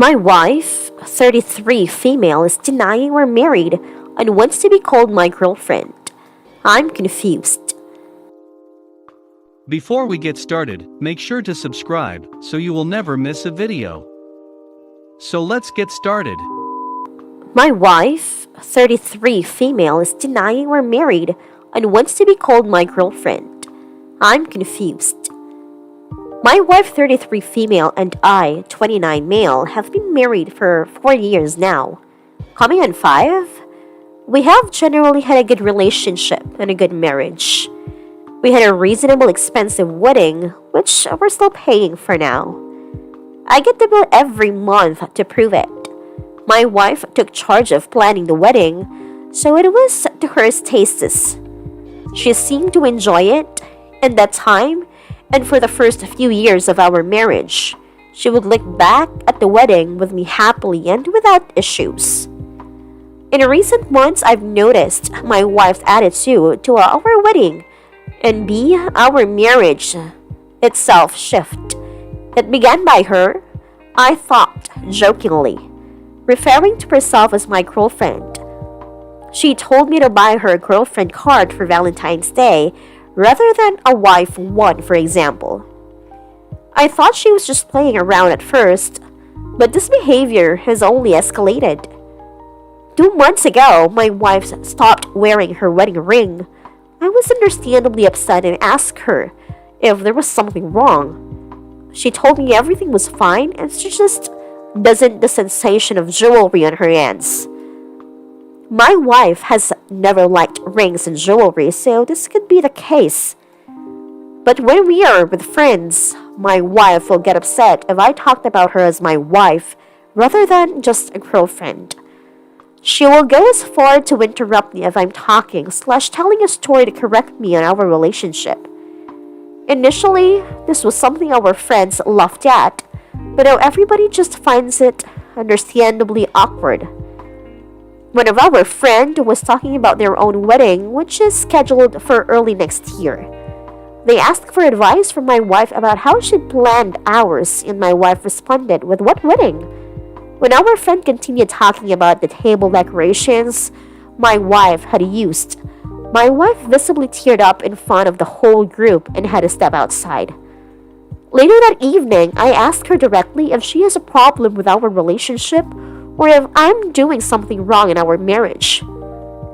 My wife, 33 female, is denying we're married and wants to be called my girlfriend. I'm confused. Before we get started, make sure to subscribe so you will never miss a video. So let's get started. My wife, 33 female, is denying we're married and wants to be called my girlfriend. I'm confused. My wife, 33 female, and I, 29 male, have been married for 4 years now. Coming on 5, we have generally had a good relationship and a good marriage. We had a reasonable expensive wedding, which we're still paying for now. I get the bill every month to prove it. My wife took charge of planning the wedding, so it was to her tastes. She seemed to enjoy it, and that time, and for the first few years of our marriage, she would look back at the wedding with me happily and without issues. In recent months, I've noticed my wife's attitude to our wedding and our marriage itself shift. It began by her, I thought, jokingly, referring to herself as my girlfriend. She told me to buy her a girlfriend card for Valentine's Day rather than a wife one, for example. I thought she was just playing around at first, but this behavior has only escalated. 2 months ago, my wife stopped wearing her wedding ring. I was understandably upset and asked her if there was something wrong. She told me everything was fine and she just doesn't the sensation of jewelry on her hands. My wife has never liked rings and jewelry, so this could be the case. But when we are with friends, my wife will get upset if I talked about her as my wife rather than just a girlfriend. She will go as far to interrupt me if I'm talking / telling a story to correct me on our relationship. Initially, this was something our friends laughed at, but now everybody just finds it understandably awkward. One of our friends was talking about their own wedding, which is scheduled for early next year. They asked for advice from my wife about how she'd planned ours, and my wife responded with what wedding? When our friend continued talking about the table decorations my wife had used, my wife visibly teared up in front of the whole group and had to step outside. Later that evening, I asked her directly if she has a problem with our relationship or if I'm doing something wrong in our marriage.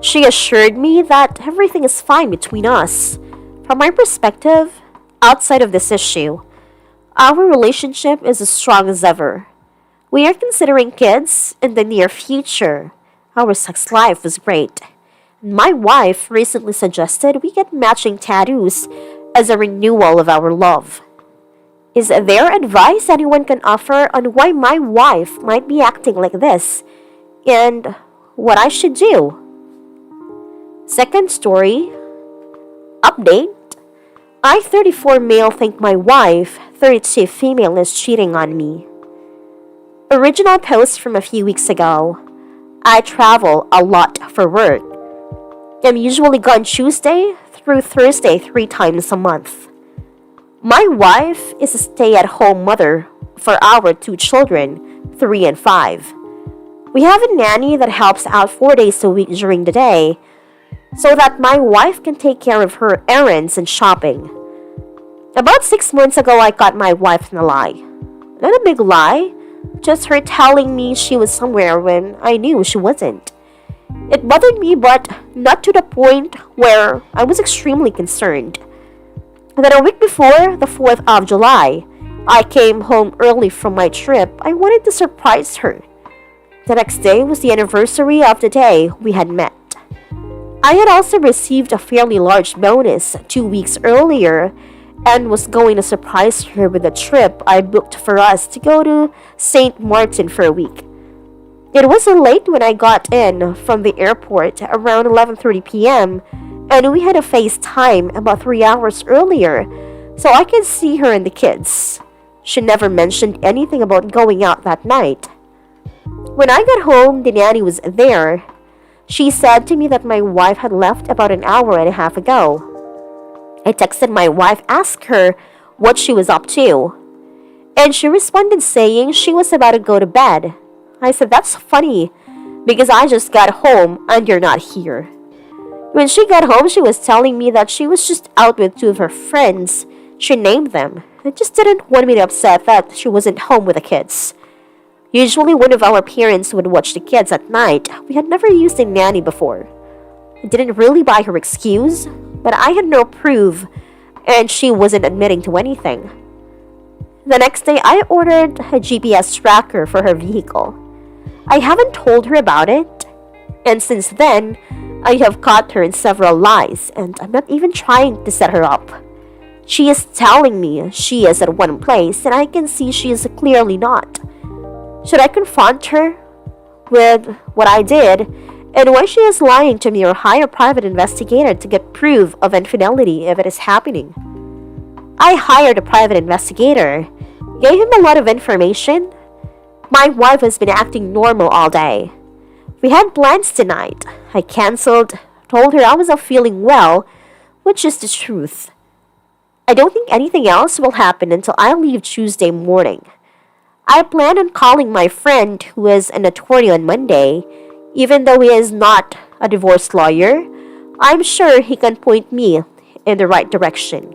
She assured me that everything is fine between us. From my perspective, outside of this issue, our relationship is as strong as ever. We are considering kids in the near future. Our sex life was great. My wife recently suggested we get matching tattoos as a renewal of our love. Is there advice anyone can offer on why my wife might be acting like this and what I should do? Second story, update. I, 34 male, think my wife, 32 female, is cheating on me. Original post from a few weeks ago. I travel a lot for work. I'm usually gone Tuesday through Thursday 3 times a month. My wife is a stay-at-home mother for our 2 children, 3 and 5. We have a nanny that helps out 4 days a week during the day so that my wife can take care of her errands and shopping. About 6 months ago, I caught my wife in a lie. Not a big lie, just her telling me she was somewhere when I knew she wasn't. It bothered me, but not to the point where I was extremely concerned. Then a week before the 4th of July, I came home early from my trip. I wanted to surprise her. The next day was the anniversary of the day we had met. I had also received a fairly large bonus 2 weeks earlier and was going to surprise her with a trip I booked for us to go to St. Martin for a week. It was late when I got in from the airport around 11:30 p.m. and we had a FaceTime about 3 hours earlier so I could see her and the kids. She never mentioned anything about going out that night. When I got home, the nanny was there. She said to me that my wife had left about an hour and a half ago. I texted my wife, asked her what she was up to. And she responded saying she was about to go to bed. I said, "That's funny, because I just got home and you're not here." When she got home, she was telling me that she was just out with two of her friends. She named them. I just didn't want me to upset that she wasn't home with the kids. Usually one of our parents would watch the kids at night. We had never used a nanny before. I didn't really buy her excuse, but I had no proof, and she wasn't admitting to anything. The next day, I ordered a GPS tracker for her vehicle. I haven't told her about it, and since then, I have caught her in several lies, and I'm not even trying to set her up. She is telling me she is at one place, and I can see she is clearly not. Should I confront her with what I did and why she is lying to me, or hire a private investigator to get proof of infidelity if it is happening? I hired a private investigator, gave him a lot of information. My wife has been acting normal all day. We had plans tonight. I canceled, told her I was not feeling well, which is the truth. I don't think anything else will happen until I leave Tuesday morning. I plan on calling my friend who is an attorney on Monday. Even though he is not a divorce lawyer, I'm sure he can point me in the right direction.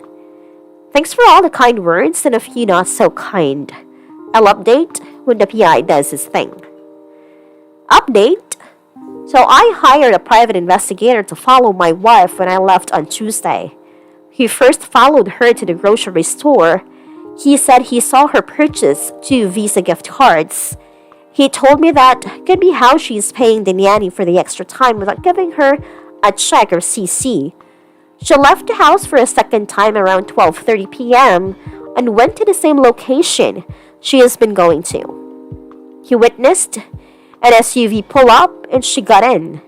Thanks for all the kind words and a few not so kind. I'll update when the PI does his thing. Update? So I hired a private investigator to follow my wife when I left on Tuesday. He first followed her to the grocery store. He said he saw her purchase 2 Visa gift cards. He told me that could be how she's paying the nanny for the extra time without giving her a check or CC. She left the house for a second time around 12:30 p.m. and went to the same location she has been going to. He witnessed an SUV pull up and she got in.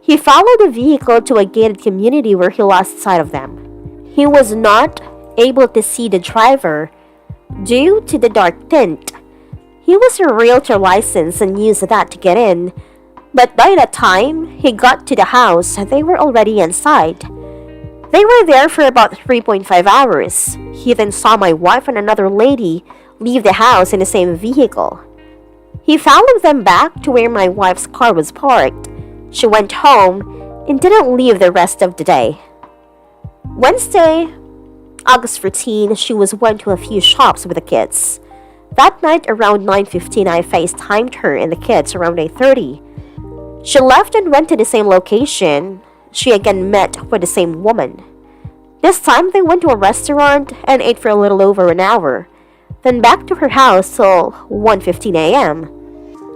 He followed the vehicle to a gated community where he lost sight of them. He was not able to see the driver due to the dark tint. He was a realtor license and used that to get in, but by the time he got to the house, they were already inside. They were there for about 3.5 hours. He then saw my wife and another lady leave the house in the same vehicle. He followed them back to where my wife's car was parked. She went home and didn't leave the rest of the day. Wednesday, August 14, she went to a few shops with the kids. That night around 9:15, I FaceTimed her and the kids around 8:30. She left and went to the same location. She again met with the same woman. This time they went to a restaurant and ate for a little over an hour, then back to her house till 1:15 a.m.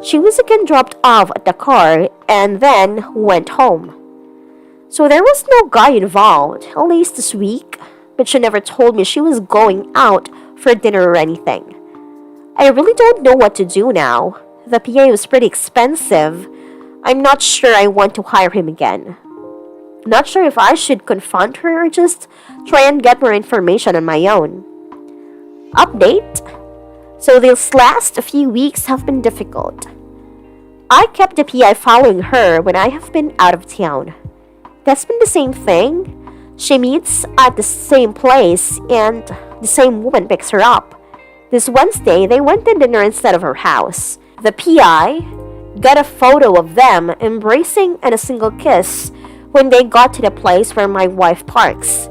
She was again dropped off at the car and then went home. So there was no guy involved, at least this week, but she never told me she was going out for dinner or anything. I really don't know what to do now. The PA was pretty expensive. I'm not sure I want to hire him again. Not sure if I should confront her or just try and get more information on my own. Update? So these last few weeks have been difficult. I kept the PI following her when I have been out of town. That's been the same thing. She meets at the same place and the same woman picks her up. This Wednesday, they went to dinner instead of her house. The PI got a photo of them embracing and a single kiss when they got to the place where my wife parks.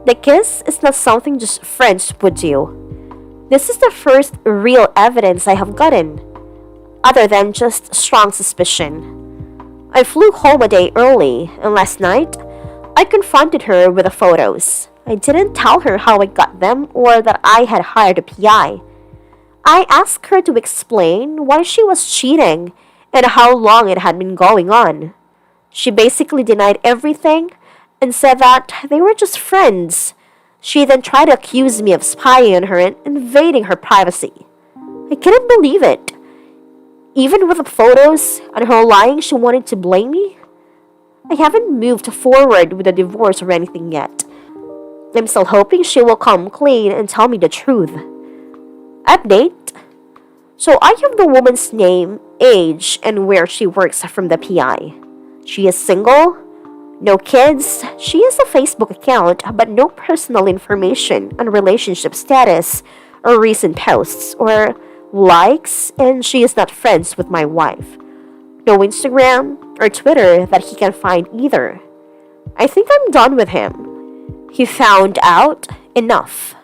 The kiss is not something just friends would do. This is the first real evidence I have gotten, other than just strong suspicion. I flew home a day early, and last night, I confronted her with the photos. I didn't tell her how I got them or that I had hired a PI. I asked her to explain why she was cheating and how long it had been going on. She basically denied everything and said that they were just friends. She then tried to accuse me of spying on her and invading her privacy. I couldn't believe it. Even with the photos and her lying, she wanted to blame me. I haven't moved forward with a divorce or anything yet. I'm still hoping she will come clean and tell me the truth. Update. So I have the woman's name, age, and where she works from the PI. She is single, no kids. She has a Facebook account, but no personal information on relationship status or recent posts or likes, and she is not friends with my wife. No Instagram or Twitter that he can find either. I think I'm done with him. He found out enough.